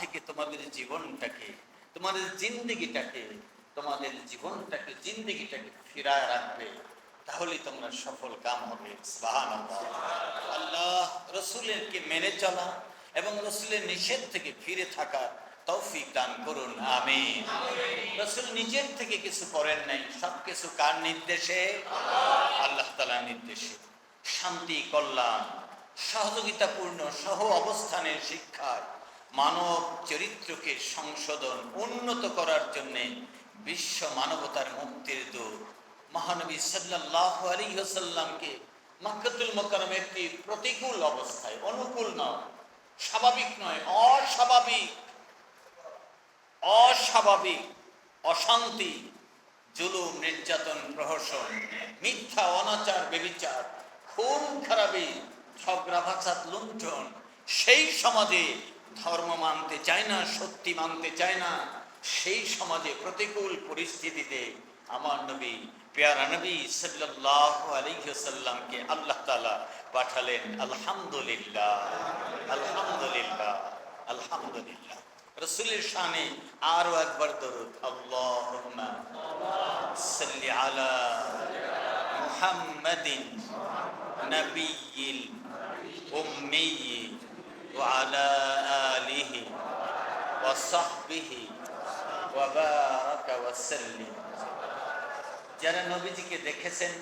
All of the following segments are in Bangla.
থেকে তোমাদের জীবনটাকে, তোমাদের জিন্দেগিটাকে ফিরায় রাখবে, তাহলে তোমরা সফল কাম হবে। সুবহানাল্লাহ। আল্লাহ রসুলেরকে মেনে চলা এবং রসুলের নিষেধ থেকে ফিরে থাকা তৌফিক দান করুন, আমিন। রসুল নিজের থেকে কিছু করেন নাই, সবকিছু কার নির্দেশে? আল্লাহ তাআলার নির্দেশে। শান্তি, কল্যাণ, সহযোগিতাপূর্ণ সহ অবস্থানের শিক্ষায় মানব চরিত্রকে সংশোধন উন্নত করার জন্যে বিশ্ব মানবতার মুক্তির দূত মহানবী সাল্লাল্লাহু আলাইহি ওয়াসাল্লামকে মক্কাতুল মুকাররমে একটি প্রতিকূল অবস্থায়, অনুকূল নয়, স্বাভাবিক নয়, অস্বাভাবিক অশান্তি, জুলুম, নির্যাতন, প্রহসন, মিথ্যা, অনাচার, ব্যভিচার, খুন খারাপি, ঝগড়া ফাসাদ, লুণ্ঠন, সেই সমাজে ধর্ম মানতে চায় না, সত্যি মানতে চায় না, সেই সমাজে প্রতিকূল পরিস্থিতিতে আমার নবী, পেয়ারা নবী সাল্লাল্লাহু আলাইহি ওয়াসাল্লামকে আল্লাহ তাআলা পাঠালেন। আলহামদুলিল্লাহ, আলহামদুলিল্লাহ, আলহামদুলিল্লাহ। রসুলের শানে আরো একবার দরুদ, আল্লাহুম্মা সাল্লি আলা মুহাম্মাদিন নবিয়্যিল উম্মি ওয়া আলা আলিহি ওয়া সাহবিহি ওয়া বারাকা ওয়া সাল্লিম। যারা নবীজিকে দেখেছেন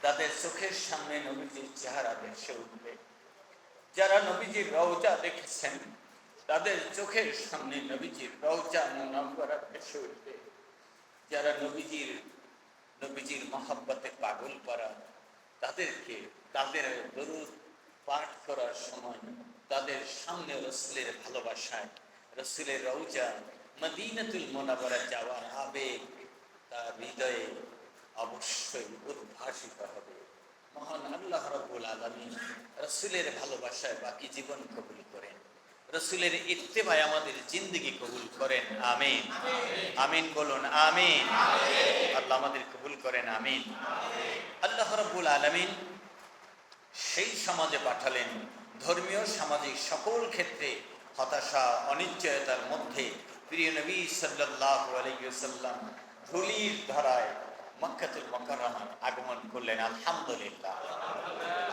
তাদের চোখের সামনে নবীজির চেহারা ভেসে উঠবে। যারা নবীজির রওজা দেখেছেন তাদের চোখের সামনে নবীজির রওজা মুনাওয়ারা ভেসে উঠবে। যারা নবীজির মহব্বতে পাগল করা, তাদের দরুদ পাঠ করার সময় তাদের সামনে রসুলের ভালোবাসায়, রসুলের রওজা মদিনাতুল মুনাওয়ারা যাওয়ার আবেগ তার হৃদয়ে অবশ্যই উদ্ভাসিত হবে। মহান আল্লাহ রাব্বুল আলামিন রসুলের ভালোবাসায় বাকি জীবন কবুল করেন, রসুলের ইত্তেবায় আমাদের জিন্দগি কবুল করেন, আমিন। আমিন বলুন, আমিন। আল্লাহ আমাদের কবুল করেন, আমিন। আল্লাহ রাব্বুল আলামিন সেই সমাজে পাঠালেন, ধর্মীয়, সামাজিক সকল ক্ষেত্রে হতাশা, অনিশ্চয়তার মধ্যে প্রিয় নবী সাল্লাল্লাহু আলাইহি ওয়াসাল্লাম ধুলির ধারায় মক্কাতুল মুকাররমায় আগমন করলেন। আলহামদুলিল্লাহ।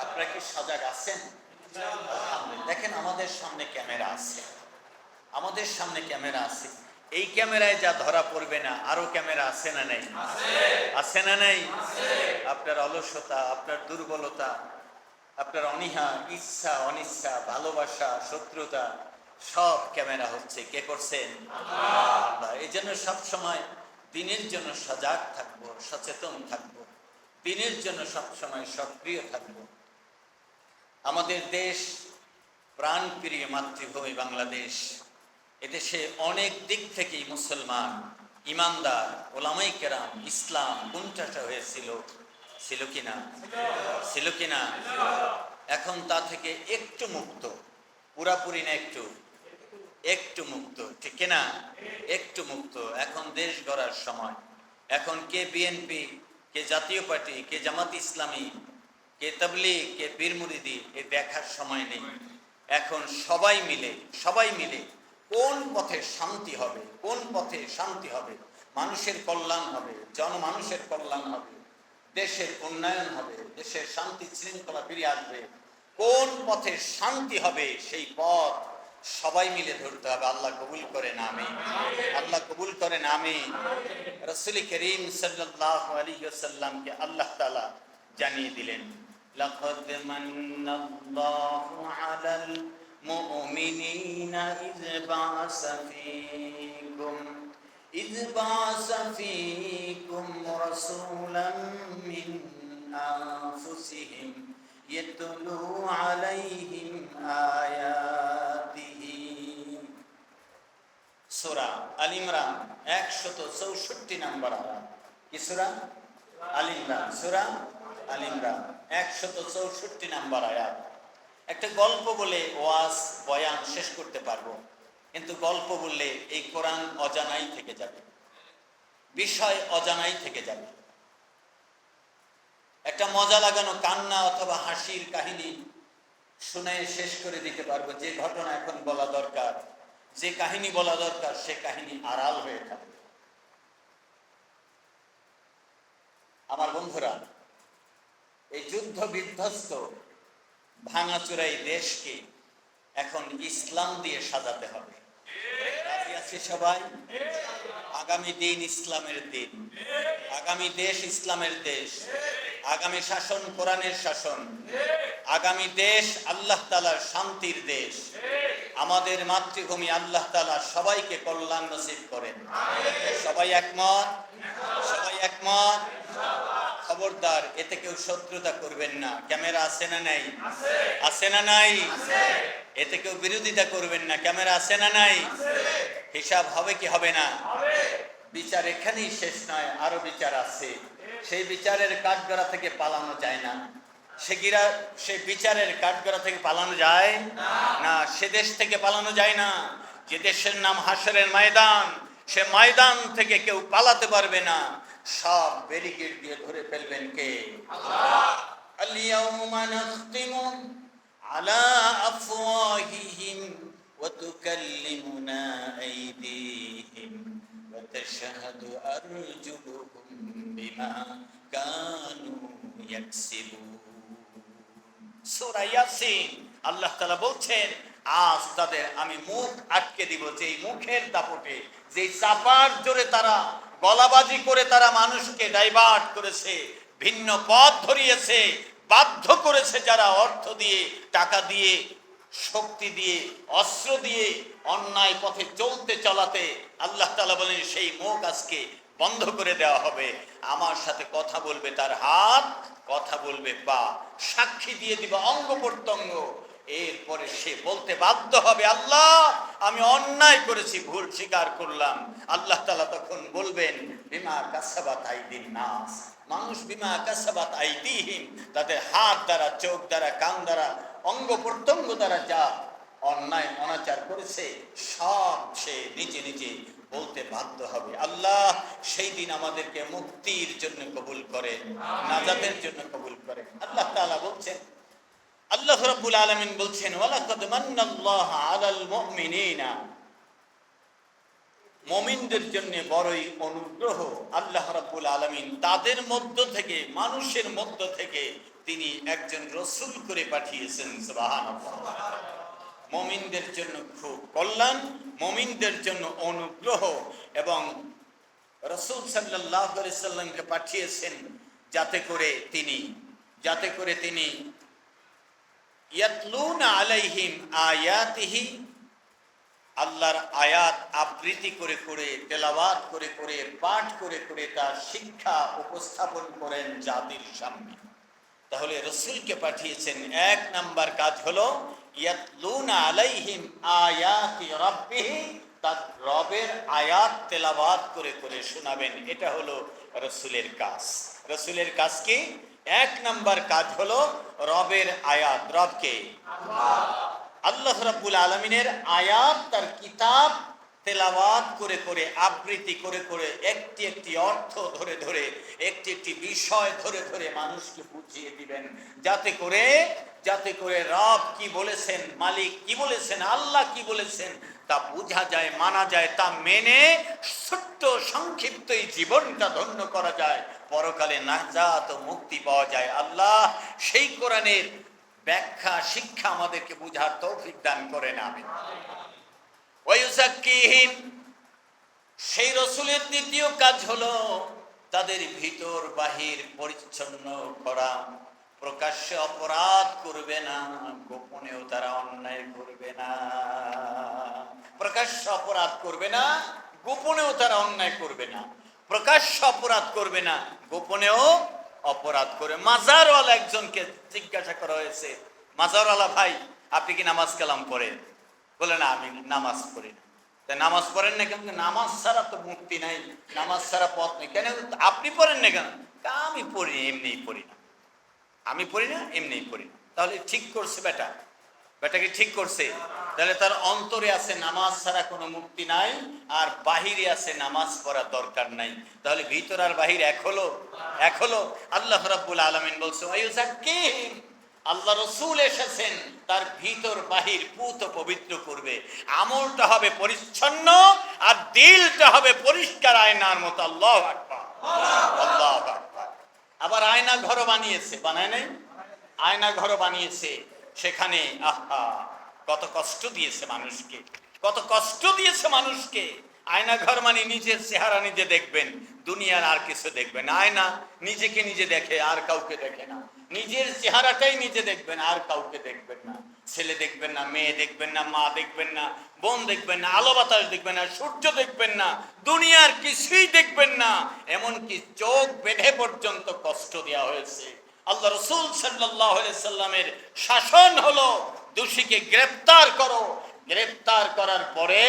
আপনারা কি সজাগ আছেন? আলহামদুলিল্লাহ। দেখেন, আমাদের সামনে ক্যামেরা আছে, এই ক্যামেরায় যা ধরা পড়বে না, আরো ক্যামেরা আছে না নাই? আছে না নাই? আপনার অলসতা, আপনার দুর্বলতা, আপনার অনীহা, ইচ্ছা অনিচ্ছা, ভালোবাসা, শত্রুতা, সব ক্যামেরা হচ্ছে। কে করছেন? আল্লাহ। এই জন্য সবসময় দিনের জন্য সজাগ থাকবো, সচেতন থাকবো, দিনের জন্য সবসময় সক্রিয় থাকবো। আমাদের দেশ প্রাণপ্রিয় মাতৃভূমি বাংলাদেশ, এদেশে অনেক দিক থেকেই মুসলমান, ইমানদার, ওলামায়ে কেরাম, ইসলাম কোনটাটা হয়েছিল, ছিল কিনা? এখন তা থেকে একটু মুক্ত, পুরাপুরি না, একটু মুক্ত, ঠিক কিনা? একটু মুক্ত। এখন দেশ গড়ার সময়। এখন কে বিএনপি, কে জাতীয় পার্টি, কে জামাত ইসলামী, কে তাবলীগ, কে পীর মুরিদি, এ দেখার সময় নেই। এখন সবাই মিলে কোন পথে শান্তি হবে, মানুষের কল্যাণ হবে, জনমানুষের কল্যাণ হবে, দেশের উন্নয়ন হবে, দেশের শান্তি শৃঙ্খলা ফিরে আসবে, কোন পথে শান্তি হবে, সেই পথ সবাই মিলে ধরতে হবে। আল্লাহ কবুল করেন, আমিন। আল্লাহ কবুল করেন, আমিন। রাসূল করিম সাল্লাল্লাহু আলাইহি ওয়াসাল্লামকে আল্লাহ তাআলা জানিয়ে দিলেন, লাকাদ মান্নাল্লাহু আলাল মুমিনিনা ইয বা'আসা ফীকুম রাসূলান মিন আনফুসিহিম ইয়াতলু আলাইহিম আয়াতিহি। সূরা আল ইমরান 164 নম্বর আয়াত। কি সূরা? আল ইমরান। সূরা আল ইমরান 164 নম্বর আয়াত। একটা গল্প বলে ওয়াজ বয়ান শেষ করতে পারবো, কিন্তু গল্প বললে এই কোরআন অজানাই থেকে যাবে, বিষয় অজানাই থেকে যাবে। একটা মজা লাগানো কান্না অথবা হাসির কাহিনী শুনে শেষ করে দিতে পারবো, যে ঘটনা এখন বলা দরকার যে কাহিনী বলা দরকার সে কাহিনী আড়াল হয়ে থাকে। আমার বন্ধুরা, এই যুদ্ধ বিধ্বস্ত ভাঙাচোরা দেশকে এখন ইসলাম দিয়ে সাজাতে হবে। রাজি আছি সবাই? আগামী দিন ইসলামের দিন, আগামী দেশ ইসলামের দেশ, আগামী শাসন কোরআনের শাসন, আগামী দেশ আল্লাহ তাআলার শান্তির দেশ। আমাদের মাতৃভূমি আল্লাহ তাআলা সবাইকে কল্যাণ নসিব করেন। সবাই একমত? সবাই একমত? খবরদার, এতে কেউ শত্রুতা করবেন না। ক্যামেরা আছে না নাই? আছে না নাই? এতে কেউ বিরোধিতা করবেন না। ক্যামেরা আছে না নাই? হিসাব হবে কি হবে না? বিচার এখানেই শেষ নয়, আরো বিচার আছে। সেই বিচারের কাঠগড়া থেকে পালানো যায় না। সে বিচারের কাঠগড়া থেকে পালানো যায় না। সে দেশ থেকে পালানো যায় না। যে দেশের নাম হাশরের ময়দান, সে ময়দান থেকে কেউ পালাতে পারবে না। সব ব্যারিকেড দিয়ে ধরে ফেলবেন কে? আল্লাহ। আল-ইয়াউমা নাখতিমু আলা আফওয়াহিহিম ওয়া তুকাল্লিমুনা আইদিহিম ওয়া তাশহাদু আরজুলুহুম বিমা কানু ইয়াকসিবুন। সূরা ইয়াসিন আল্লাহ তাআলা বলছেন, আজ তাদের আমি মুখ আটকে দিব। যেই মুখের দাপটে, যেই চাপার জোরে তারা গলাবাজি করে তারা মানুষকে ডাইভার্ট করেছে, ভিন্ন পথ ধরিয়েছে, বাধ্য করেছে যারা অর্থ দিয়ে, টাকা দিয়ে, শক্তি দিয়ে, অস্ত্র দিয়ে অন্যায় পথে চলাতে আল্লাহ তাআলা বলেন সেই মুখ আজকে বন্ধ করে দেওয়া হবে। আমার সাথে কথা বলবে তার হাত, কথা বলবে পা, সাক্ষী দিয়ে দিবে অঙ্গ প্রত্যঙ্গ। এরপরে সে বলতে বাধ্য হবে, আল্লাহ আমি অন্যায় করেছি, ভুল স্বীকার করলাম। আল্লাহ তাআলা তখন বলবেন, বিমা কাসাবাত আইদিন নাস, মানুষ বিমা কাসাবাত আইদিহিম, তাদের হাত দ্বারা, চোখ দ্বারা, কান দ্বারা, অঙ্গ প্রত্যঙ্গ দ্বারা যা অন্যায় অনাচার করেছে সব সে নিজে নিজে বলতে বাধ্য হবে। আল্লাহ সেই দিন আমাদেরকে মুক্তির জন্য কবুল করে, নাজাতের জন্য কবুল করে। আল্লাহ তাআলা বলছেন, আল্লাহ রাব্বুল আলামিন বলছেন, ওয়ালাকাদ মান্নাল্লাহু আলাল মুমিনিনা, মুমিনদের জন্য বড়ই অনুগ্রহ। আল্লাহ রাব্বুল আলামিন তাদের মধ্য থেকে, মানুষের মধ্য থেকে তিনি একজন রাসূল করে পাঠিয়েছেন। সুবহানাল্লাহ। মুমিনদের জন্য খুব কল্যাণ, মুমিনদের জন্য অনুগ্রহ, এবং রাসূল সাল্লাল্লাহু আলাইহি সাল্লামকে পাঠিয়েছেন যাতে করে তিনি ইয়াতলুনা আলাইহিম আয়াতিহি, আল্লাহর আয়াত আবৃত্তি করে করে, তেলাওয়াত করে করে, পাঠ করে করে তার শিক্ষা উপস্থাপন করেন জাতির সামনে। তাহলে রাসূলকে পাঠিয়েছেন, এক নাম্বার কাজ হলো ইয়াতলুনা আলাইহিম আয়াতি রাব্বিহি, তার রবের আয়াত তেলাওয়াত করে করে শোনাবেন। এটা হলো রাসূলের কাজ। রাসূলের কাজ কি? এক নাম্বার কাজ হলো রবের আয়াত, রবকে আল্লাহ রাব্বুল আলামিনের আয়াত, তার কিতাব তেলাওয়াত করে করে, আবৃত্তি করে করে, একটি একটি অর্থ ধরে ধরে, একটি একটি বিষয় ধরে ধরে মানুষকে বুঝিয়ে দিবেন, যাতে করে রব কি বলেছেন, মালিক কি বলেছেন, আল্লাহ কি বলেছেন তা বোঝা যায়, মানা যায়, তা মেনে ছোট্ট সংক্ষিপ্ত এই জীবনটা ধন্য করা যায়, পরকালে নাজাত ও মুক্তি পাওয়া যায়। আল্লাহ সেই কোরআনের ব্যাখ্যা, শিক্ষা আমাদেরকে বুঝার তৌফিক দান করেন। আমিন। ওয়ায়ুযাক্কিহিম, সেই রাসূলের দ্বিতীয় কাজ হলো তাদের ভিতর বাহির পরিচ্ছন্ন করা। প্রকাশ্যে অপরাধ করবে না, গোপনেও তারা অন্যায় করবে না। প্রকাশ্য অপরাধ করবে না, গোপনেও তারা অন্যায় করবে না। প্রকাশ্য অপরাধ করবে না, গোপনেও অপরাধ করে। মাজারওয়ালা একজনকে জিজ্ঞাসা করা হয়েছে, মাজারওয়ালা ভাই আপনি কি নামাজ কালাম পড়েন? বলে না, আমি নামাজ পড়ি না। তাই নামাজ পড়েন না কেন? নামাজ ছাড়া তো মুক্তি নাই, নামাজ ছাড়া পথ নেই। কেন আপনি পড়েন না কেন? আমি পড়ি, এমনিই পড়ি না। আমি পড়ি না, এমনিই পড়ি না। তাহলে ঠিক করছে বেটাকে ঠিক করছে। তাহলে তার অন্তরে আছে নামাজ ছাড়া কোনো মুক্তি নাই, আর বাহিরে আছে নামাজ পড়ার দরকার নাই। তাহলে ভিতর আর বাহির এক হলো। আল্লাহ রাব্বুল আলামিন বলছে ওয়ায়ুযাক্কিহিম, আল্লাহ রসুল এসেছেন তার ভিতর বাহির পুত পবিত্র করবে, আমলটা হবে পরিচ্ছন্ন আর দিলটা হবে পরিষ্কার আয়নার মতো। আল্লাহু আকবার, আল্লাহু আকবার। আবার আয়না ঘর বানিয়েছে, বানায় নাই? আয়না ঘর বানিয়েছে, সেখানে আহা কত কষ্ট দিয়েছে মানুষকে, কত কষ্ট দিয়েছে মানুষকে। আয়না ঘর মানে নিজের চেহারা নিজে দেখবেন, দুনিয়ার আর কিছু দেখবেন। আয়না নিজেকে নিজে দেখে, আর কাউকে দেখে না। নিজের চেহারাটাই নিজে দেখবেন, আর কাউকে দেখবেন না। ছেলে দেখবেন না, মেয়ে দেখবেন না, মা দেখবেন না, বোন দেখবেন না, আলো বাতাস দেখবেন না, সূর্য দেখবেন না, দুনিয়ার কিছুই দেখবেন না। এমনকি চোখ বেঁধে পর্যন্ত কষ্ট দেওয়া হয়েছে। আল্লাহ রসুল সাল্লাল্লাহু আলাইহি সাল্লামের শাসন হলো দোষীকে গ্রেফতার করো, গ্রেফতার করার পরে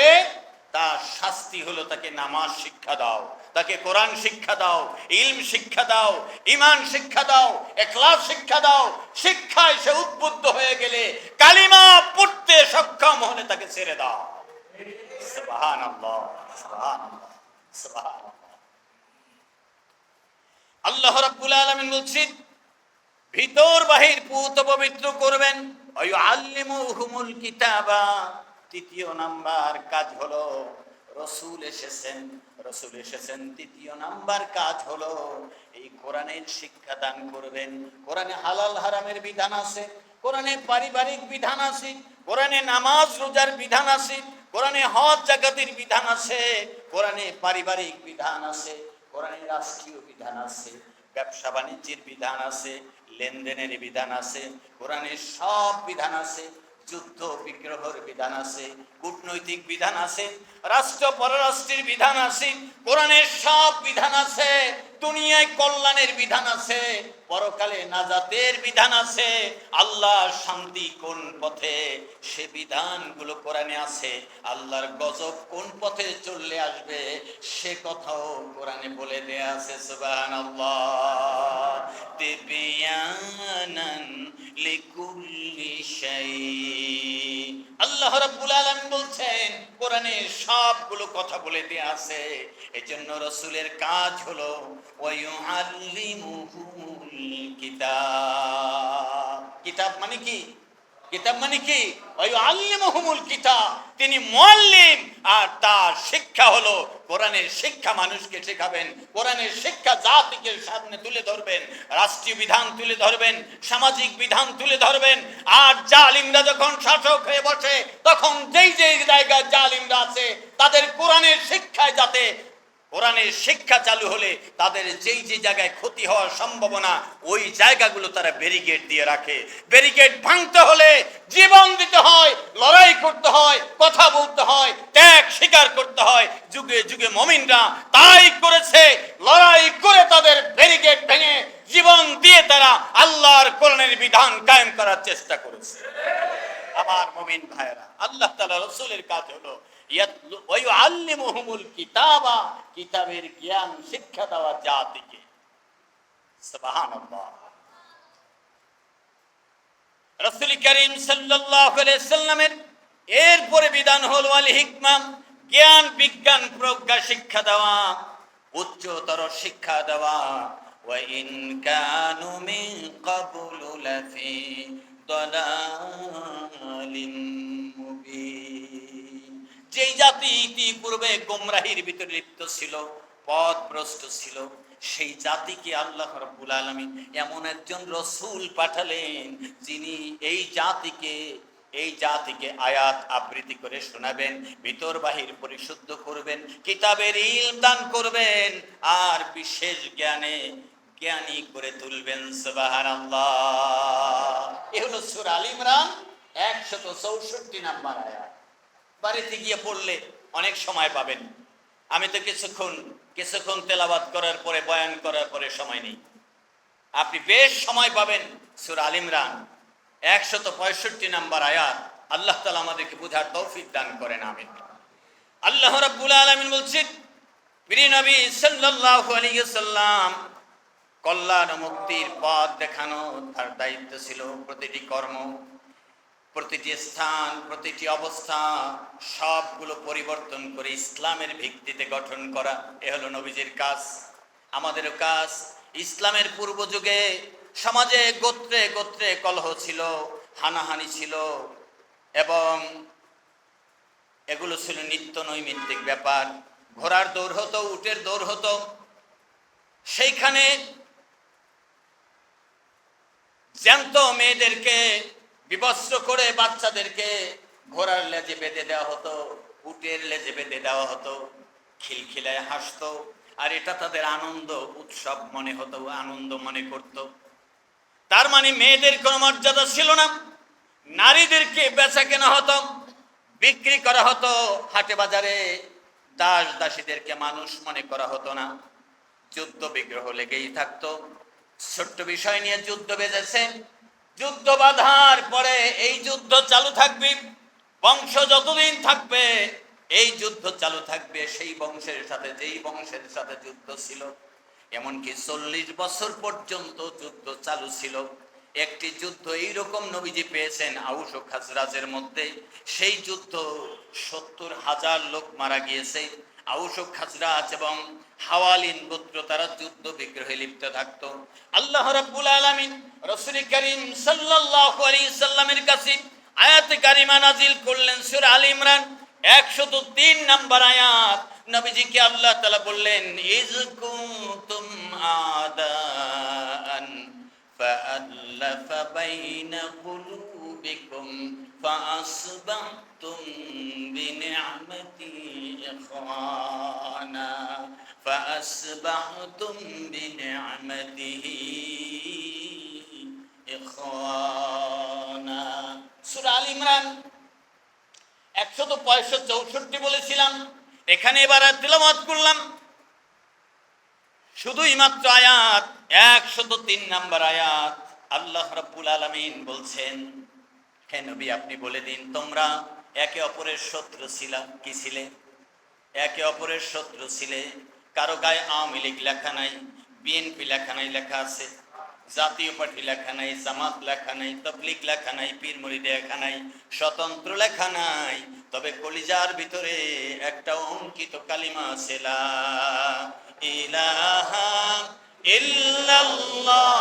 তার শাস্তি হলো তাকে নামাজ শিক্ষা দাও, তাকে কোরআন শিক্ষা দাও, ইলম শিক্ষা দাও, ঈমান শিক্ষা দাও, ইখলাস শিক্ষা দাও। শিক্ষায় সে উদ্বুদ্ধ হয়ে গেলে, কালিমা পড়তে সক্ষম হলে তাকে ছেড়ে দাও। সুবহানাল্লাহ, সুবহানাল্লাহ, সুবহানাল্লাহ। আল্লাহ রাব্বুল আলামিন বলছেন ভিতর বাহির পুত পবিত্র করবেন। ওয়ায়ুআল্লিমুহুমুল কিতাবা, তৃতীয় নাম্বার কাজ হলো রসুল এসেছেন, রসুল এসেছেন তৃতীয় নাম্বার কাজ হলো এই কোরআনের শিক্ষা দান করবেন। কোরআনে হালাল হারামের বিধান আছে, কোরআনে পারিবারিক বিধান আছে, কোরআনে নামাজ রোজার বিধান আছে, কোরআনে হজ জাকাতের বিধান আছে, কোরআনে পারিবারিক বিধান আছে, কোরআনে রাষ্ট্রীয় বিধান আছে, ব্যবসা বাণিজ্যের বিধান আছে, লেনদেনের বিধান আছে, কোরআনের সব বিধান আছে। যুদ্ধ বিগ্রহের বিধান আছে, কূটনৈতিক বিধান আছে, রাষ্ট্র পররাষ্ট্রের বিধান আছে, কোরআনের সব বিধান আছে। দুনিয়ায় কল্যাণের বিধান আছে, পরকালে নাজাতের বিধান আছে। আল্লাহ শান্তি কোন পথে, সে বিধানগুলো কোরআনে আছে। আল্লাহর গজব কোন পথে চললে আসবে, সে কথাও কোরআনে বলে দেয়া আছে। সুবহানাল্লাহ। তিবিয়ানান লিকুল্লি শাই। আল্লাহ রাব্বুল আলামিন বলছেন কোরআনে সবগুলো কথা বলে দেয়া আছে। এজন্য রাসূলের কাজ হলো ওয়ায়ুআল্লিমুহুমুল কিতাব। কিতাব মানে কি? কিতাব মানে কি? ওয়ায়ুআল্লিমুহুমুল কিতাব, তিনি মুআল্লিম, আর তার শিক্ষা হলো কোরআনের শিক্ষা মানুষকে শেখাবেন। কোরআনের শিক্ষা জাতিকে সামনে তুলে ধরবেন, রাষ্ট্রীয় বিধান তুলে ধরবেন, সামাজিক বিধান তুলে ধরবেন। আর জালিমরা যখন শাসক হয়ে বসে, তখন যেই যেই জায়গায় জালিমরা আছে তাদের কোরআনের শিক্ষায়, যাতে কোরআনের শিক্ষা চালু হলে তাদের যেই যে জায়গায় ক্ষতি হওয়ার সম্ভাবনা, ওই জায়গাগুলো তারা ব্যারিকেড দিয়ে রাখে। ব্যারিকেড ভাঙতে হলে জীবন দিতে হয়, লড়াই করতে হয়, কথা বলতে হয়, ত্যাগ স্বীকার করতে হয়। যুগে যুগে মুমিনরা তাই করেছে, লড়াই করে তাদের ব্যারিকেড ভেঙে জীবন দিয়ে তারা আল্লাহর কোরআনের বিধান কায়েম করার চেষ্টা করেছে। আমার মুমিন ভাইরা, আল্লাহ তাআলা রাসূলের কাজ হলো ওয়ায়ুআল্লিমুহুমুল কিতাবা, কিতাবের জ্ঞান শিক্ষা দেওয়া জাতিকে। সুবহানাল্লাহ। রাসূল করিম সাল্লাল্লাহু আলাইহি সাল্লামের এরপরে বিধান হলো আল হিকমা, জ্ঞান বিজ্ঞান প্রজ্ঞা শিক্ষা দেওয়া, উচ্চতর শিক্ষা দেওয়া। ওয়া ইন কানু মিন ক্বাবলু লাফি দালালিন মুবিন। যেই জাতি ইতিপূর্বে গোমরাহির ভিতরে লিপ্ত ছিল, পথভ্রষ্ট ছিল, সেই জাতিকে আল্লাহ রাব্বুল আলামিন এমন একজন রাসূল পাঠালেন, যিনি এই জাতিকে আয়াত আবৃত্তি করে শোনাবেন, ভিতর বাহির পরিশুদ্ধ করবেন, কিতাবের ইলম দান করবেন, আর বিশেষ জ্ঞানী করে তুলবেন। সুবহানাল্লাহ। এই হলো সূরা আল ইমরান 164 নম্বর আয়াত। বাড়িতে গিয়ে পড়লে অনেক সময় পাবেন। আমি তো কিছুক্ষণ তেলাওয়াত করার পরে, বয়ান করার পরে সময় নেই। আপনি বেশ সময় পাবেন। সূরা আল ইমরান 165 নম্বর আয়াত। আল্লাহ তাআলা আমাদেরকে বুঝার তৌফিক দান করেন, আমিন। আল্লাহ রাব্বুল আলামিন বলছেন, প্রিয় নবী সাল্লাল্লাহু আলাইহি ওয়াসাল্লাম কল্যাণ মুক্তির পথ দেখানো তার দায়িত্ব ছিল। প্রতিটি কর্ম, প্রতিটি স্থান, প্রতিটি অবস্থা সবগুলো পরিবর্তন করে ইসলামের ভিত্তিতে গঠন করা, এ হলো নবীজির কাজ। আমাদেরও কাজ। ইসলামের পূর্ব যুগে সমাজে গোত্রে গোত্রে কলহ ছিল, হানাহানি ছিল, এবং এগুলো ছিল নিত্য নৈমিত্তিক ব্যাপার। ঘোড়ার দৌড় হতো, উটের দৌড় হতো। সেইখানে জ্যান্ত মেয়েদেরকে বিবস্ত্র করে বাচ্চাদেরকে ঘোড়ার লেজে বেঁধে দেওয়া হতো, উটের লেজে বেঁধে দেওয়া হতো। খিলখিলায় হাসতো, আর এটা তাদের আনন্দ উৎসব মনে হতো, আনন্দ মনে করত। তার মানে মেয়েদের কোনো মর্যাদা ছিল না। নারীদেরকে বেচা কেনা হতো, বিক্রি করা হতো হাটে বাজারে। দাস দাসীদেরকে মানুষ মনে করা হতো না। যুদ্ধ বিগ্রহ লেগেই থাকতো। ছোট্ট বিষয় নিয়ে যুদ্ধ বেজেছে, যুদ্ধ বাঁধার পরে এই যুদ্ধ চালু থাকবে। বংশ যতদিন থাকবে এই যুদ্ধ চালু থাকবে। সেই বংশের সাথে যেই বংশের সাথে যুদ্ধ ছিল, এমনকি 40 বছর পর্যন্ত যুদ্ধ চালু ছিল। একটি যুদ্ধ এইরকম নবীজি পেয়েছেন আউস ও খাজরাজের মধ্যে। সেই যুদ্ধ 70,000 লোক মারা গিয়েছে। আউস ও খাজরাজ এবং হাওয়ালিন গোত্র তারা যুদ্ধ বিগ্রহে লিপ্ত থাকতো। আল্লাহ রাব্বুল আলামিন রাসূল করিম সাল্লাল্লাহু আলাইহি সাল্লামের কাছে আয়াতে কারিমা নাজিল করলেন সূরা আলে ইমরান 103 নম্বর আয়াত। নবীজিকে আল্লাহ তাআলা বললেন, ইজ কুনতুম আদান ফাআল্লাফা বাইনা কুলুবিকুম ফাআসবাহতুম বিনি'মাতি ইখওয়ানা ফাআসবাহতুম বিনি'মাতিহি ইখওয়ানা। সূরা আলে ইমরান 165 বলেছিলাম, এখানে এবার তিলাওয়াত করলাম শুধুই মাত্র আয়াত 103 নম্বর আয়াত। আল্লাহ রাব্বুল আলামিন বলছেন, হে নবী আপনি বলে দিন, তোমরা একে অপরের শত্রু ছিলা। কি ছিলে? একে অপরের শত্রু ছিলে। কারো গায়ে আওয়ামী লীগ লেখা নাই, বিএনপি লেখা নাই, লেখা আছে জাতীয় পার্টি লেখা নাই, জামাত লেখা নাই, তাবলীগ লেখা নাই, পীর মুরিদ লেখা নাই, স্বতন্ত্র লেখা নাই। তবে কলিজার ভিতরে একটা অঙ্কিত কালিমা আছে, লা ইলাহা ইল্লাল্লাহ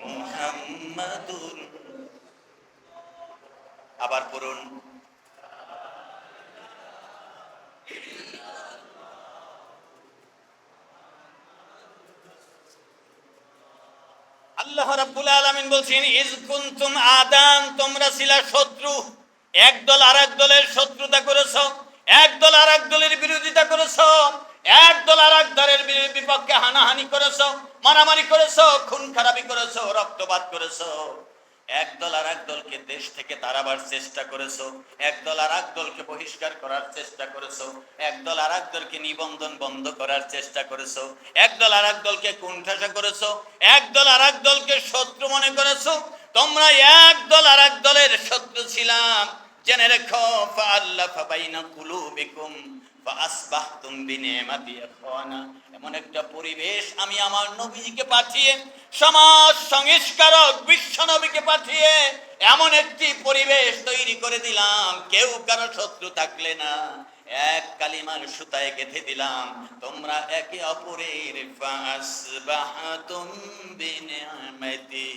মুহাম্মাদুর। আবার পড়ুন, আল্লাহ রাব্বুল আলামিন বলছেন, ইজ কুনতুম আদান, তোমরা ছিলা শত্রু। একদল আরেক দলের শত্রুতা করেছো, একদল আরেক দলের বিরোধিতা করেছো, একদল আরেক দলের বিপক্ষে হানাহানি করেছো, মারামারি করেছো, খুন খারাপি করেছো, রক্তপাত করেছো। একদল আরেক দলকে দেশ থেকে তাড়াবার চেষ্টা করেছো, একদল আরেক দলকে বহিষ্কার করার চেষ্টা করেছো, একদল আরেক দলকে নিবন্ধন বন্ধ করার চেষ্টা করেছো, একদল আরেক দলকে কুণ্ঠাসা করেছো, একদল আরেক দলকে শত্রু মনে করেছো। তোমরা একদল আরেক দলের শত্রু ছিলাম। জেনে রেখো, ফাআল্লাফা বাইনা কুলুবিকুম ফাআসবাহতুম বিনি'মাতি ইখওয়ানা। এমন একটা পরিবেশ আমি আমার নবীকে পাঠিয়ে, সমাজ সংস্কারক বিশ্ব নবীকে পাঠিয়ে এমন একটি পরিবেশ তৈরি করে দিলাম, কেউ কারো শত্রু থাকলে না। এক কালিমার সুতায় গেঁথে দিলাম, তোমরা একে অপরের ফাআসবাহতুম বিনি'মাতি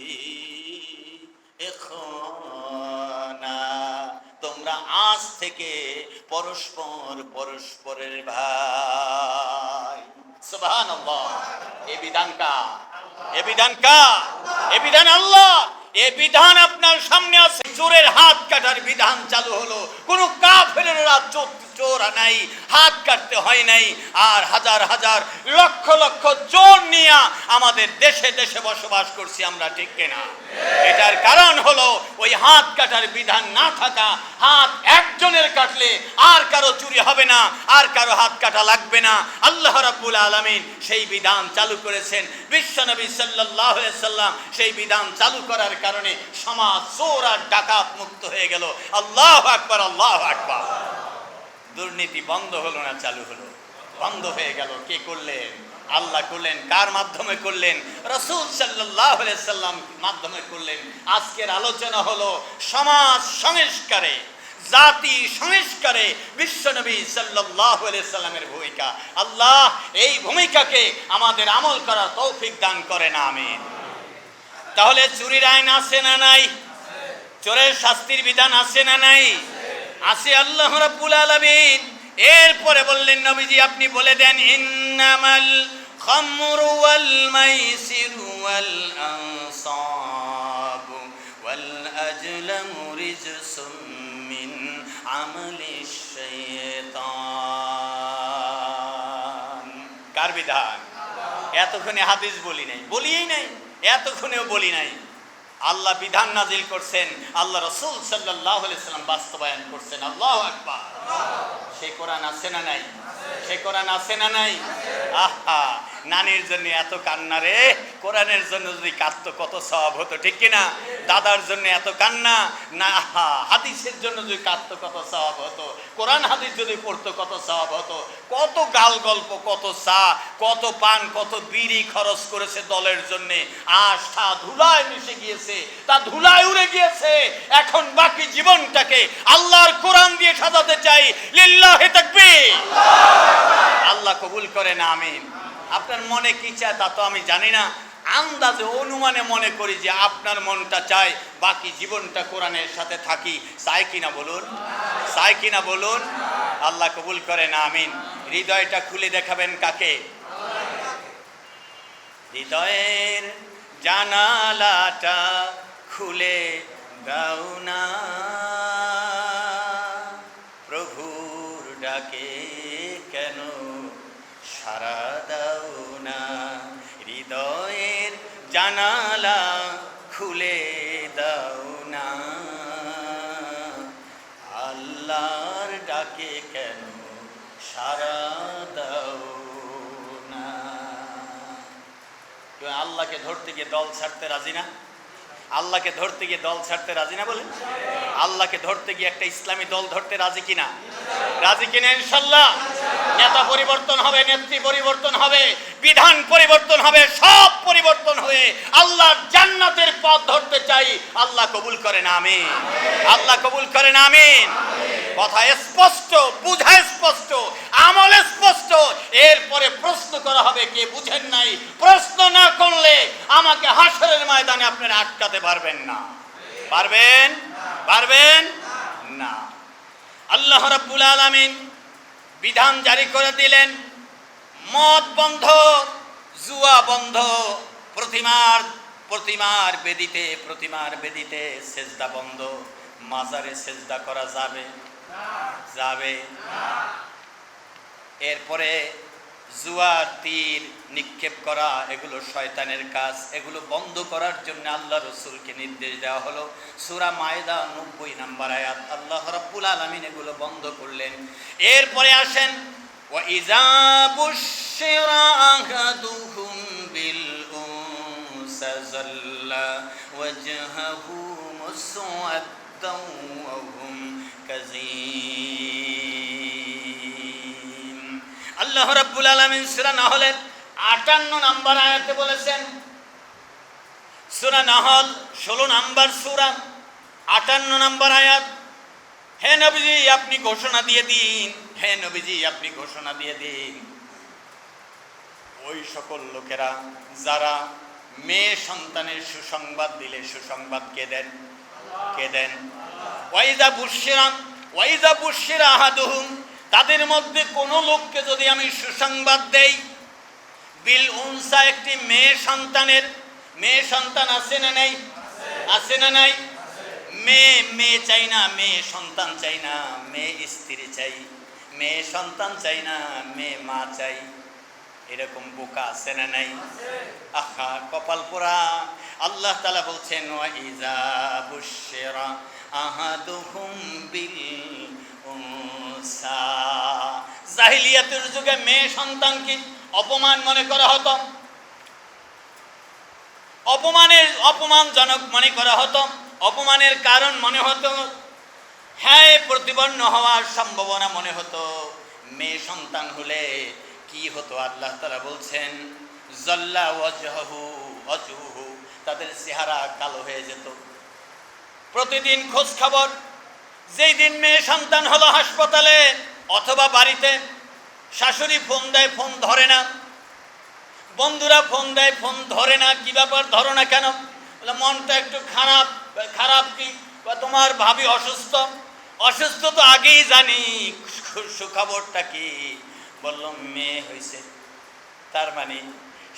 ইখওয়ানা। তোমরা আজ থেকে পরস্পর পরস্পরের ভাই। সুবহানাল্লাহ। এই বিধান কার? এই বিধান কার? এই বিধান আল্লাহ। এই বিধান আপনার সামনে আছে। চোরের হাত কাটার বিধান চালু হলো। কোন কাফেরের চোর নাই, হাত কাটতে হয় নাই। আর হাজার হাজার লক্ষ লক্ষ চোর নিয়ে আমাদের দেশে দেশে বসবাস করছি আমরা, ঠিক কিনা? এটার কারণ হলো ওই হাত কাটার বিধান না থাকা। হাত একজনের কাটলে আর কারো চুরি হবে না, আর কারো হাত কাটা লাগবে না। আল্লাহ রাব্বুল আলামিন সেই বিধান চালু করেছেন। বিশ্বনবী সাল্লাল্লাহু আলাইহি সাল্লাম সেই বিধান চালু করার কারণে সমাজ চোর আর ডাকাত মুক্ত হয়ে গেল। আল্লাহু আকবার, আল্লাহু আকবার। দুর্নীতি বন্ধ হলো না, চালু হলো? বন্ধ হয়ে গেল। কে করলেন? আল্লাহ করলেন। কার মাধ্যমে করলেন? রাসূল সাল্লাল্লাহু আলাইহি সাল্লাম মাধ্যমে করলেন। আজকের আলোচনা হলো সমাজ সংস্কারে জাতি সংস্কারে বিশ্বনবী সাল্লাল্লাহু আলাইহি সাল্লামের ভূমিকা। আল্লাহ এই ভূমিকাকে আমাদের আমল করার তৌফিক দান করেন, আমিন। তাহলে চুরির আইন আছে না নাই? চোরের শাস্তির বিধান আছে না নাই? আছে। আল্লাহ রাব্বুল আলামিন এরপরে বললেন, নবীজি আপনি বলে দেন, ইন্নামাল খামরু ওয়াল মাইসিরু ওয়াল আনসাবু ওয়াল আজলামু রিজসুম মিন আমালিশ শাইতান। কার বিধান? এতক্ষণে হাদিস বলি নাই, বলিই নাই, এতক্ষণেও বলি নাই। আল্লাহ বিধান নাজিল করছেন, আল্লাহ রাসূল সাল্লাল্লাহু আলাইহি সাল্লাম বাস্তবায়ন করছেন। আল্লাহু আকবার। সেই কোরআন আছে না নাই? সেই কোরআন আছে না নাই? আহা, নানির জন্য এত কান্না রে, কোরআনের জন্য যদি কাঁদতো কত সওয়াব হতো, ঠিক কিনা? দাদার জন্য এত কান্না না, হাদিসের জন্য যদি কাঁদতো কত সওয়াব হতো, কোরআন হাদিস যদি পড়তো কত সওয়াব হতো। কত গাল গল্প, কত চা, কত পান, কত বিড়ি খরচ করেছে দলের জন্য, আশা ধুলায় মিশে গিয়েছে, তা ধুলায় উড়ে গিয়েছে। এখন বাকি জীবনটাকে আল্লাহর কোরআন দিয়ে সাজাতে চাই। লিল্লাহি তাকবীর। আল্লাহ কবুল করেন, আমিন। আপনার মনে কি চায় তা তো আমি জানি না, আন্দাজে অনুমানে মনে করি যে আপনার মনটা চায় বাকি জীবনটা কোরআনের সাথে থাকি। চাই কিনা বলুন? চাই কিনা বলুন? আল্লাহ কবুল করেন, আমিন। হৃদয়টা খুলে দেখাবেন কাকে? হৃদয়ের জানালাটা খুলে দাও না, প্রভুর ডাকে কেন সাড়া দাও না। হৃদয়ের জানালা খুলে দাও না, আল্লাহর ডাকে কেন সাড়া দাও না। আল্লাহকে ধরতে গিয়ে দল ছাড়তে রাজি না? আল্লাহকে ধরতে গিয়ে দল ছাড়তে রাজি না বলেন? আল্লাহকে ধরতে গিয়ে একটা ইসলামী দল ধরতে রাজি কিনা? রাজি কিনা? ইনশাল্লাহ। নেতা পরিবর্তন হবে, নেত্রী পরিবর্তন হবে, বিধান পরিবর্তন হবে, সব পরিবর্তন হয়ে আল্লাহর জান্নাতের পথ ধরতে চাই। আল্লাহ কবুল করেন, আমিন। আল্লাহ কবুল করেন, আমিন। কথা স্পষ্ট, বুঝা স্পষ্ট, আমল স্পষ্ট। এরপরে প্রশ্ন করা হবে, কে বুঝেন নাই? প্রশ্ন না করলে আমাকে হাসরের ময়দানে আপনারা আটকাতে পারবেন না। পারবেন? পারবেন না। আল্লাহ রাব্বুল আলামিন বিধান জারি করে দিলেন, মদ বন্ধ, জুয়া বন্ধ, প্রতিমার বেদিতে সেজদা বন্ধ। মাজারে সেজদা করা যাবে? যাবে। এরপরে জুয়া, তীর নিক্ষেপ করা, এগুলো শয়তানের কাজ। এগুলো বন্ধ করার জন্য আল্লাহ রসুলকে নির্দেশ দেওয়া হলো। সূরা মায়দা 90 নম্বর আয়াত। আল্লাহ রাব্বুল আলামিন এগুলো বন্ধ করলেন। এরপরে আসেন, ওয়া ইযা বুশশিরা আহাদুহুম বিল উনসা যাল্লা ওয়াজহুহু মুসওয়াদ্দান ওয়া হুম কাযীম। আল্লাহ রাব্বুল আলামিন সূরা নাহলের 58 নম্বর আয়াতে বলেছেন, সূরা নাহল 16 নম্বর সূরা, 58 নম্বর আয়াত, হে নবীজি আপনি ঘোষণা দিয়ে দিন, হে নবীজি আপনি ঘোষণা দিয়ে দিন, ওই সকল লোকেরা যারা মেয়ে সন্তানের সুসংবাদ দিলে, সুসংবাদ কে দেন? কে দেন? ওয়াইজা বুশশিরা আহাদুহুম, তাদের মধ্যে কোন লোককে যদি আমি সুসংবাদ দেই, বিল উনসা, একটি মেয়ে সন্তানের। মেয়ে সন্তান আছে না নাই? আছে না নাই? মেয়ে চাই না, মেয়ে সন্তান চাই না, মেয়ে স্ত্রী চাই, মেয়ে সন্তান চাই না, মেয়ে মা চাই। এরকম বোকা আছে না নাই? আহা, কপাল পোড়া। আল্লাহ তাআলা বলছেন, ওয়াইজা বুশশিরা আহাদুহুম বিল উনসা। জাহিলিয়াতের যুগে মেয়ে সন্তানকে অপমান মনে করা হতো, অপমানজনক মনে করা হতো, অপমানের কারণ মনে হতো, হ্যাঁ প্রতিবর্ণ হওয়ার সম্ভাবনা মনে হতো। মেয়ে সন্তান হলে কি হতো? আল্লাহ তাআলা বলছেন, জাল্লা ওয়াজহুহু, তাদের চেহারা কালো হয়ে যেত। প্রতিদিন খোঁজ খবর যেই দিন মেয়ে সন্তান হলো হাসপাতালে অথবা বাড়িতে, শাশুড়ি ফোন দেয়, ফোন ধরে না, বন্ধুরা ফোন দেয়, ফোন ধরে না, কি ব্যাপার ধরো না কেন? বলে মনটা একটু খারাপ। খারাপ কি? তোমার ভাবি অসুস্থ। অসুস্থ তো আগেই জানি, সুখবরটা কি? বলল মেয়ে হয়েছে। তার মানে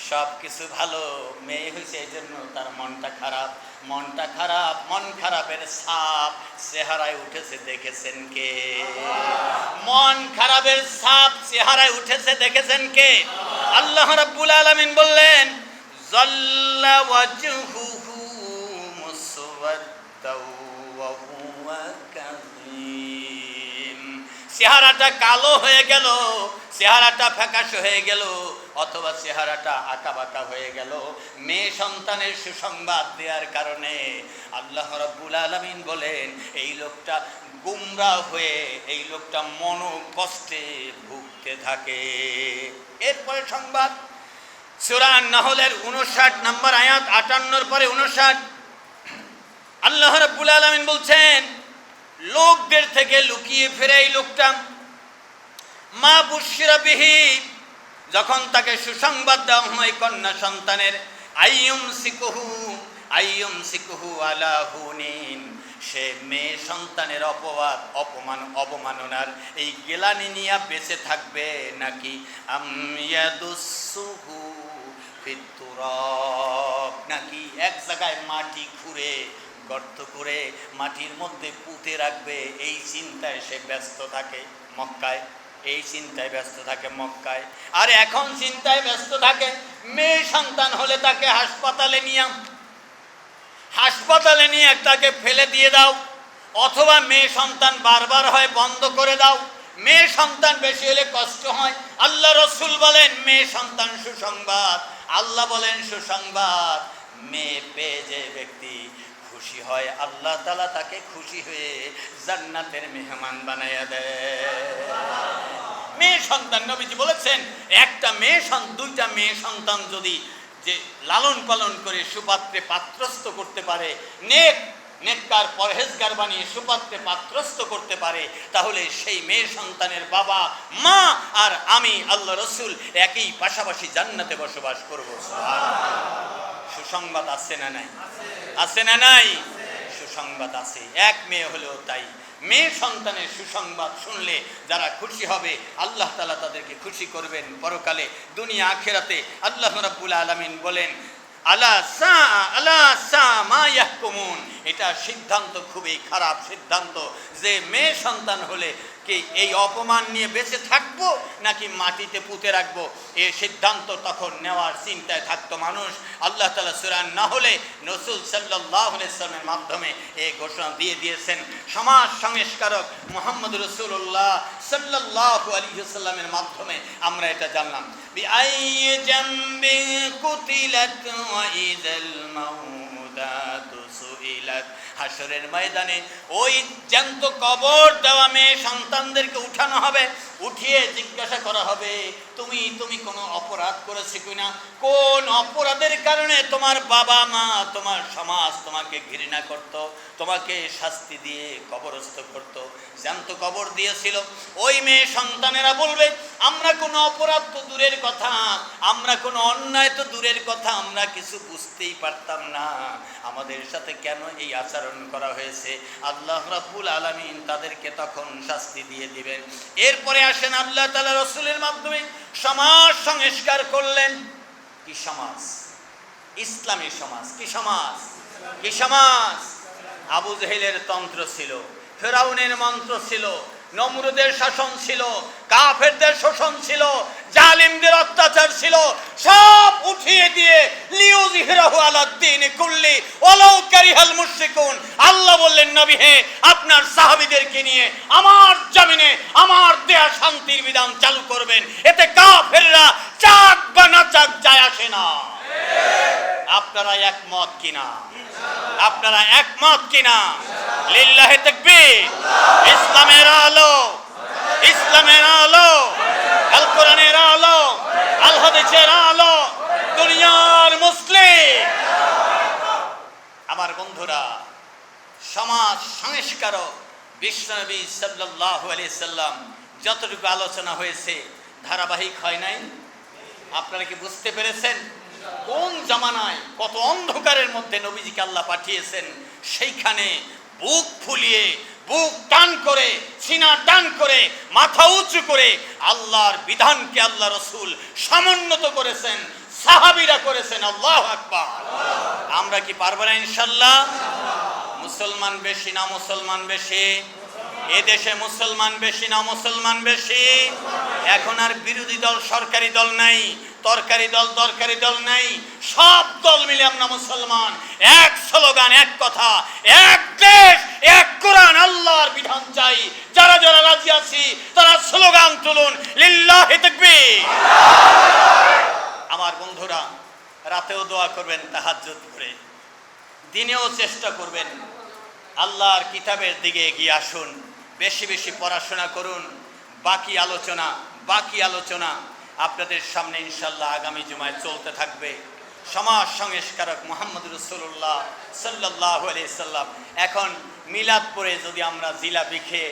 সব কিছু ভালো, মেয়ে হয়েছে এই জন্য তার মনটা খারাপ। মনটা খারাপ, মন খারাপের ছাপ চেহারায় উঠেছে, দেখেছেন কে? মন খারাপের ছাপ চেহারায় উঠেছে, দেখেছেন কে? আল্লাহ রাব্বুল আলামিন বললেন যাল্লা ওয়াজহুহু মুসওয়াদ্দাও ওয়া হুয়া কাযীম। চেহারাটা কালো হয়ে গেল, চেহারাটা ফ্যাকাশে হয়ে গেল, অথবা চেহারাটা আঁকাবাঁকা হয়ে গেল মেয়ে সন্তানের সুসংবাদ দেওয়ার কারণে। আল্লাহ রাব্বুল আলামিন বলেন এই লোকটা গুমরা হয়ে, এই লোকটা মনোকষ্টে ভুগতে থাকে। এরপরে সংবাদ সূরা নাহলের 59 নম্বর আয়াত, 58 পরে 59। আল্লাহ রাব্বুল আলামিন বলছেন লোকদের থেকে লুকিয়ে ফিরে এই লোকটা মা বুশরা বিহি, যখন তাকে সুসংবাদ দেওয়া হয় কন্যা সন্তানের, আইয়ুম সিকুহু আলা হুনিন, সে মেয়ে সন্তানের অপবাদ, অপমান, অবমাননার এই গেলানি নিয়ে বেঁচে থাকবে নাকি আময়াদুসুহু ফিত তুরাব, নাকি এক জায়গায় মাটি খুঁড়ে গর্ত করে মাটির মধ্যে পুঁতে রাখবে, এই চিন্তায় সে ব্যস্ত থাকে মক্কায়। এই চিন্তায় ব্যস্ত থাকে মক্কায়। আর এখন চিন্তায় ব্যস্ত থাকে মেয়ে সন্তান হলে তাকে হাসপাতালে নিয়ে তাকে ফেলে দিয়ে দাও, অথবা মেয়ে সন্তান বারবার হয় বন্ধ করে দাও। মেয়ে সন্তান বেশি হলে কষ্ট হয়। আল্লাহ রসুল বলেন মেয়ে সন্তান সুসংবাদ, আল্লাহ বলেন সুসংবাদ। মেয়ে পেয়ে যে ব্যক্তি খুশি হয়, আল্লাহ তাআলা তাকে খুশি হয়ে জান্নাতের মেহমান বানাইয়া দেয়। মেয়ে সন্তান, নবীজি বলেছেন একটা মেয়ে, দুইটা মেয়ে সন্তান যদি যে লালন পালন করে সুপাত্রে পাত্রস্থ করতে পারে, নেককার পরহেজগার বানিয়ে সুপাত্রে পাত্রস্থ করতে পারে, তাহলে সেই মেয়ে সন্তানের বাবা মা আর আমি আল্লাহ রসুল একই পাশাপাশি জান্নাতে বসবাস করব। সুসংবাদ আছে না নাই? আছে না নাই? সুসংবাদ আছে। এক মেয়ে হলেও তাই। মেয়ে সন্তানের সুসংবাদ শুনলে যারা খুশি হবে, আল্লাহ তাআলা তাদেরকে খুশি করবেন পরকালে, দুনিয়া আখিরাতে। আল্লাহ রাব্বুল আলামিন বলেন আলা সা মা ইয়াহকুমুন, এটা সিদ্ধান্ত খুবই খারাপ সিদ্ধান্ত যে মেয়ে সন্তান হলে কি এই অপমান নিয়ে বেঁচে থাকবো নাকি মাটিতে পুঁতে রাখবো, এই সিদ্ধান্ত তখন নেওয়ার চিন্তায় থাকতো মানুষ। আল্লাহ তাআলা সূরা নাহলে রাসূল সাল্লাল্লাহু আলাইহি ওয়াসাল্লামের মাধ্যমে এই ঘোষণা দিয়ে দিয়েছেন। সমাজ সংস্কারক মুহাম্মদ রাসূলুল্লাহ সাল্লাল্লাহু আলাইহি ওয়াসাল্লামের মাধ্যমে আমরা এটা জানলাম। বিআইয়ি জামবিন কুতিলাত ওয়া ইযাল মাউদাতু সুইলাত, হাসরের ময়দানে ওই জ্যান্ত কবর দেওয়া মেয়ে সন্তানদেরকে উঠানো হবে, উঠিয়ে জিজ্ঞাসা করা হবে তুমি কোনো অপরাধ করেছো কিনা, কোন অপরাধের কারণে তোমার বাবা মা, তোমার সমাজ তোমাকে ঘৃণা করত, তোমাকে শাস্তি দিয়ে কবরস্থ করত, জ্যান্ত কবর দিয়েছিল। ওই মেয়ে সন্তানেরা বলবে আমরা কোনো অপরাধ তো দূরের কথা, আমরা কোনো অন্যায় তো দূরের কথা, আমরা কিছু বুঝতেই পারতাম না, আমাদের সাথে কেন এই আচরণ করা হয়েছে। আল্লাহ রাব্বুল আলামিন তাদেরকে তখন শাস্তি দিয়ে দিবেন। এরপরে আসেন আল্লাহ তাআলা রাসূলের মাধ্যমে সমাজ সংস্কার করলেন। কি সমাজ? ইসলামী সমাজ। কি সমাজ? কি সমাজ? আবু জেহেলের তন্ত্র ছিল, ফেরাউনের মন্ত্র ছিল, নমরুদের শাসন ছিল, কাফেরদের শোষণ ছিল, জালিমদের অত্যাচার ছিল, সব উঠিয়ে দিয়ে লিউযহিরাহু আলাদ-দীন কুল্লি ওয়ালাউ কারিহাল মুশরিকুন। আল্লাহ বললেন নবী হে, আপনার সাহাবীদেরকে নিয়ে আমার জমিনে আমার দেয়া শান্তির বিধান চালু করবেন, এতে কাফেররা চাক বা না চাক যায় আসে না। আপনারা একমত কিনা? আপনারা একমত কিনা? লিল্লাহি তাকবীর। ইসলামের আলো, ইসলামের আলো, আল কোরআনের আলো, আল হাদিসের আলো, দুনিয়ার মুসলিম। আমার বন্ধুরা, সমাজ সংস্কারক বিশ্বনবী সাল্লাল্লাহু আলাইহি সাল্লাম যতটুকু আলোচনা হয়েছে ধারাবাহিক হয় নাই। আপনারা কি বুঝতে পেরেছেন কোন জামানায় কত অন্ধকারের মধ্যে নবীজিকে আল্লাহ পাঠিয়েছেন? সেইখানে বুক ফুলিয়ে, বুক টান করে, সিনা টান করে, মাথা উঁচু করে আল্লাহর বিধানকে আল্লাহ রসুল সমুন্নত করেছেন, সাহাবীরা করেছেন। আল্লাহু আকবার। আমরা কি পারবো না ইনশাআল্লাহ? মুসলমান বেশি না মুসলমান বেশি? এদেশে মুসলমান বেশি না মুসলমান বেশি? এখন আর বিরোধী দল সরকারি দল নাই, তরকারি দল দরকারি দল নাই, সব দল মিলে আমরা মুসলমান। এক স্লোগান, এক কথা, এক দেশ, এক কোরআন, আল্লাহর বিধান চাই। যারা যারা রাজি আছি তারা স্লোগান তুলুন, লিল্লাহি তাকবীর। আমার বন্ধুরা, রাতেও দোয়া করবেন তাহাজ্জুদ করে, দিনেও চেষ্টা করবেন। আল্লাহর কিতাবের দিকে এগিয়ে আসুন, বেশি বেশি পড়াশোনা করুন। বাকি আলোচনা আপনাদের সামনে ইনশাআল্লাহ আগামী জুমায় চলতে থাকবে। সমাজ সংস্কারক মুহাম্মদ রাসূলুল্লাহ সাল্লাল্লাহু আলাইহি সাল্লাম এখন মিলাদ পড়ে যদি আমরা জিলাপি খেয়ে